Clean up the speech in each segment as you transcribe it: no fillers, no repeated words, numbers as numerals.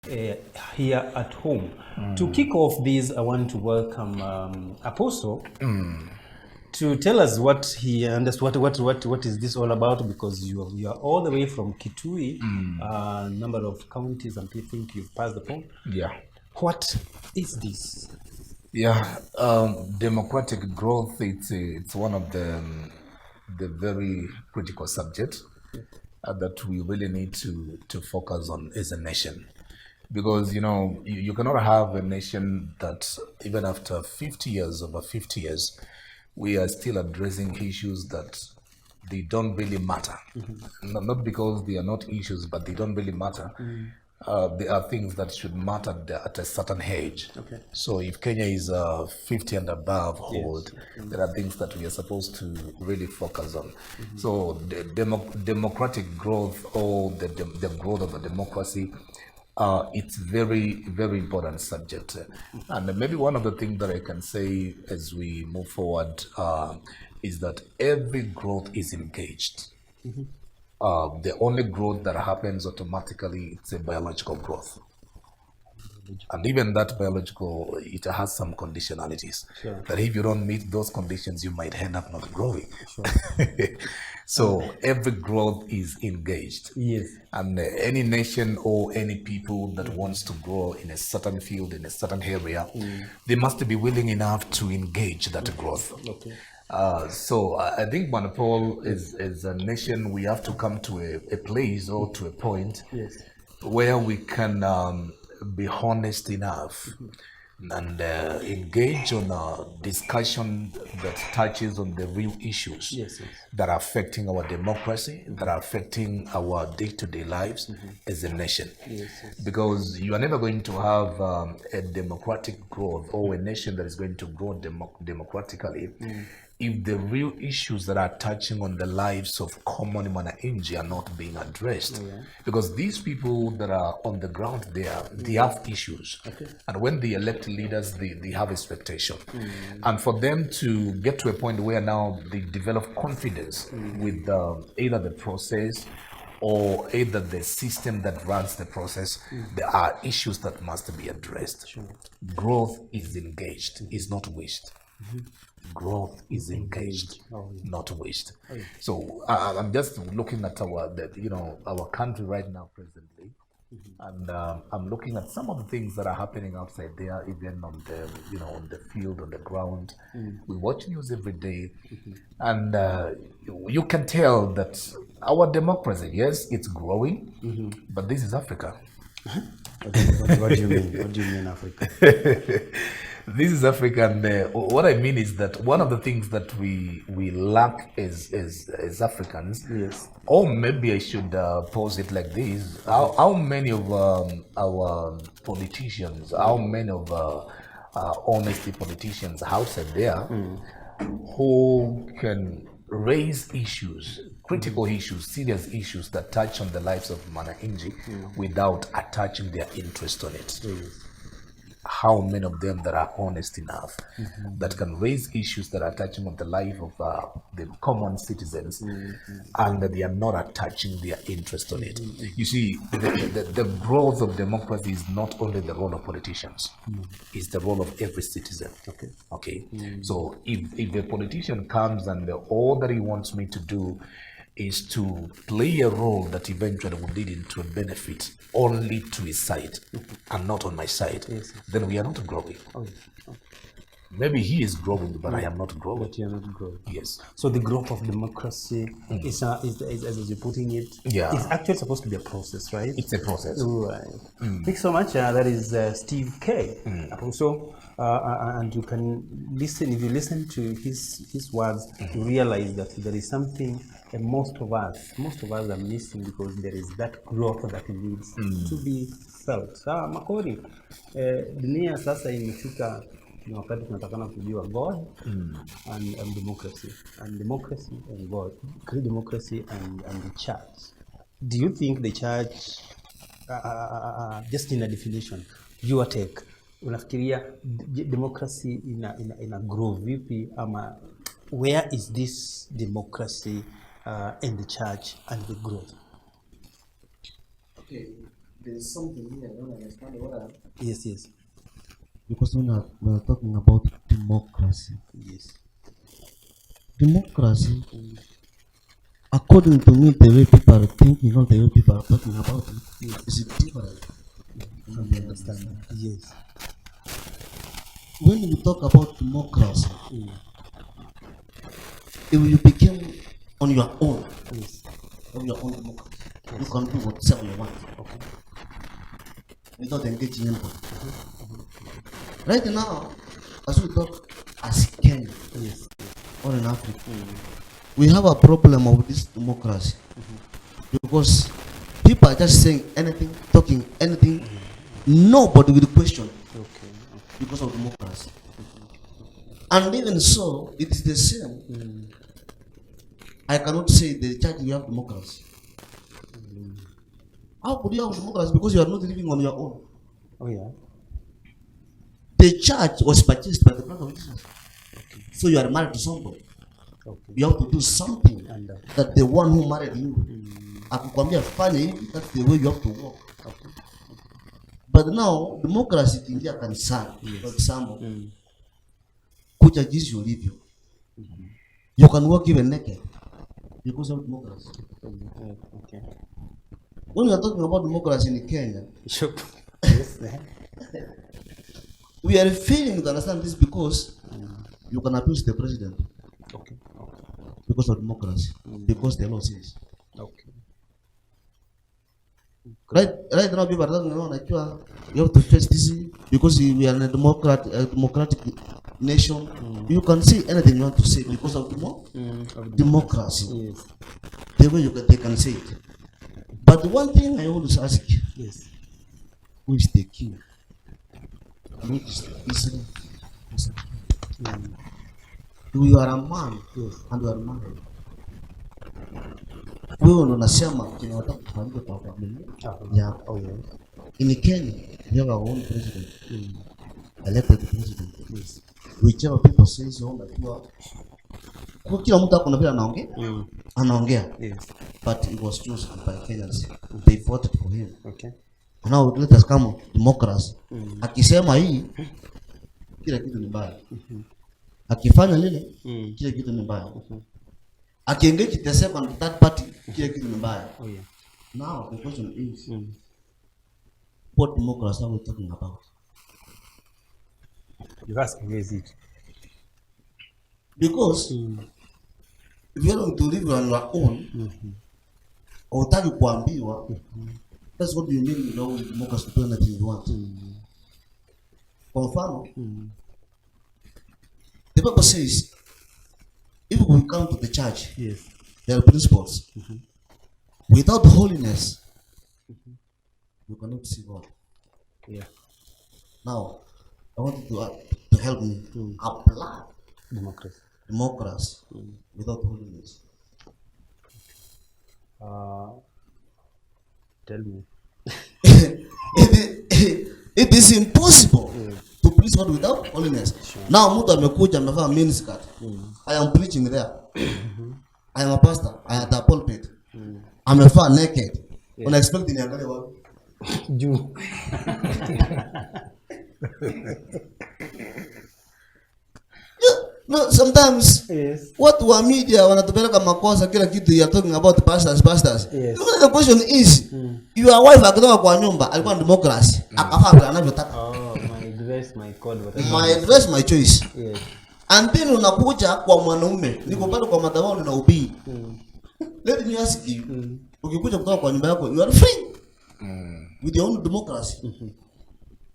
here at home. To kick off this, I want to welcome Apostle to tell us what he understands, what is this all about, because you are all the way from Kitui, number of counties, and people think you've passed the point. Yeah. What is this? Yeah, democratic growth, it's one of the very critical subjects that we really need to focus on as a nation. Because, you cannot have a nation that even after over 50 years, we are still addressing issues that they don't really matter. Not because they are not issues, but they don't really matter. There are things that should matter at a certain age. Okay. So if Kenya is 50 and above old, there are things that we are supposed to really focus on. So the democratic growth, or the growth of a democracy, it's very, very important subject. And maybe one of the things that I can say as we move forward is that every growth is engaged. The only growth that happens automatically, it's a biological growth. And even that biological, it has some conditionalities. Sure. That if you don't meet those conditions, you might end up not growing. Sure. So every growth is engaged. Yes. And any nation or any people that wants to grow in a certain field, in a certain area, they must be willing enough to engage that growth. Okay. So I think, Manipal, as a nation, we have to come to a place or to a point where we can be honest enough and engage on a discussion that touches on the real issues that are affecting our democracy, that are affecting our day-to-day lives as a nation. Because you are never going to have a democratic growth or a nation that is going to grow democratically if the real issues that are touching on the lives of common Mwananchi are not being addressed. Because these people that are on the ground there, they have issues. And when they elect leaders, they have expectation. And for them to get to a point where now they develop confidence with either the process or either the system that runs the process, there are issues that must be addressed. Growth is engaged, is not wished. Growth is engaged, not wished. So I'm just looking at our country right now presently, and I'm looking at some of the things that are happening outside there, even on the on the field, on the ground. We watch news every day, and you can tell that our democracy, yes, it's growing, but this is Africa. What do you mean? What do you mean, Africa? This is Africa, and what I mean is that one of the things that we lack as Africans, or maybe I should pose it like this: how many of our politicians, how many of honest politicians outside there who can raise issues, critical issues, serious issues that touch on the lives of Mwananchi without attaching their interest on it? How many of them that are honest enough that can raise issues that are touching on the life of the common citizens and that they are not attaching their interest on it? You see, the growth of democracy is not only the role of politicians, it's the role of every citizen. Okay. So if a politician comes and all that he wants me to do is to play a role that eventually will lead into a benefit only to his side and not on my side, then we are not growing. Maybe he is growing, but I am not growing. But you are not growing. Yes. So the growth of democracy is as you're putting it, it's actually supposed to be a process, right? It's a process. Right. Thanks so much. That is Steve K. Also, and you can listen, if you listen to his words, you realize that there is something most of us are missing, because there is that growth that needs to be felt. Makori, dunia sasa imefika ni wakati tunatakana kujua God and democracy, and God, create democracy and the church. Do you think the church, just in a definition, your take, unafikiria democracy ina grow vipi, ama where is this democracy in the church and the growth? Okay, there is something here I don't understand what. Yes, yes. Because we are talking about democracy. Yes. Democracy, according to me, the way people are thinking, not the way people are talking about it, is different. I understand. Yes. When we talk about democracy, if you became on your own, Yes. on your own democracy, you can do whatever you want. Okay. Without engaging anybody. Right now, as we talk as Kenya Yes. or in Africa, we have a problem of this democracy because people are just saying anything, talking anything, nobody will question Okay. because of democracy. And even so, it is the same. I cannot say the church we have democracy. How could you have democracy? Because you are not living on your own. Oh yeah. The church was purchased by the blood of Jesus. Okay. So you are married to somebody. Okay. You have to do something And that the one who married you akikwambia fanya hivi, that's the way you have to walk. okay. But now democracy ikiingia kanisani, Yes. for example, kuja jinsi ulivyo, you can walk even naked because of democracy. Okay. When we are talking about democracy in Kenya, Sure. Yes. we are failing to understand this because you can abuse the president Okay. Okay. because of democracy, because the law says. Okay. Right now, people are talking about like you have to face this because we are in a democratic nation. You can say anything you want to say because of democracy. Yes. The way they can say it. But one thing I always ask, Yes. who is the king? Which is Israel? You are a man and you are married. Wewe ndo unasema tunataka kufanyika kwa familia yako. Oh yeah. In Kenya, we have our own president, elected president. Yes. Whichever people say so, kwa kila mtu akona vile anaongea. Yes. But it was chosen by Kenyans. They voted for him. Okay. Now let us come democracy. Akisema hii, kila kitu ni mbaya. Akifanya lile, kila kitu ni mbaya. Akiengage the second, third party, kila kitu ni mbaya. Oh yeah. Now the question is, what democracy are we talking about? You ask me, is it? Because if you are going to live on your own, hutaki kuambiwa, that's what you mean, with democracy, to do anything you want. Kwa mfano, the Bible says, if we come to the church, Yes. there are principles. Without holiness, you cannot see God. Yeah. Now, I want you to help me apply democracy without holiness. Tell me. It is impossible to please God without holiness. Sure. Now, mtu amekuja amevaa miniskirt. I am preaching there. I am a pastor. I am at the pulpit. Amevaa naked. Una expect niangalie wapi? Juu. No, sometimes watu wa media wanatupeleka makosa kila kitu you are talking about pastors. Yes. The question is, your wife akitoka kwa nyumba alikuwa democracy. Akafaa vile anavyotaka. Oh, my dress, my code, my dress, my choice. Yes. And then unakuja kwa mwanaume, niko pale kwa madhabahu na ubii. Let me ask you, ukikuja kutoka kwa nyumba yako, you are free. With your own democracy.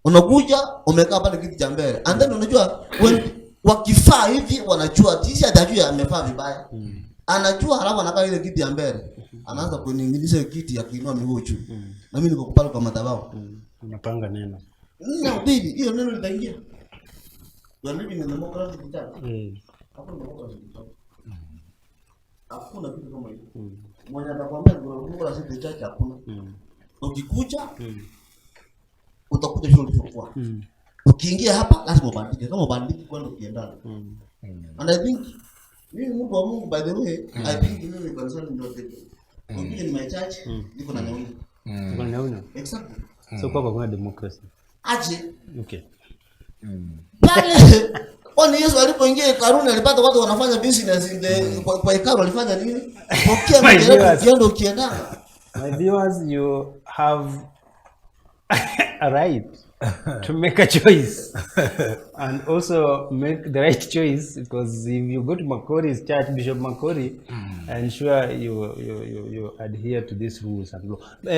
Unakuja, umekaa pale kiti cha mbele. And then unajua wakifaa hivi wanajua tisi atajua amefaa vibaya. Anajua halafu anakaa ile kiti ya mbele. Anaanza kuning'iniza kiti akiinua miguu juu. Na mimi niko pale kwa madhabahu. Unapanga neno. No, baby, hiyo neno litaingia. You are living in democratic country. Hakuna democracy. Hakuna kitu kama hiyo. Mwenye atakwambia democracy church hakuna. Ukikuja utakuja shule ulipokuwa. Ukiingia hapa lazima ubandike. Kama ubandike kwenda ukiendana. And I think mimi Mungu wa Mungu, by the way, I think mimi concern ndio tete. Ukija in my church niko na nyongi. Unaona? Exactly. So kwa kuna democracy. Aje Okay. pale kwani Yesu alipoingia hekaluni alipata watu wanafanya business kwa hekalu alifanya nini? Pokea My mjereko viewers. ukienda ukienda. My viewers, you have a right to make a choice and also make the right choice, because if you go to Makori's church, Bishop Makori, I'm sure you adhere to these rules and law.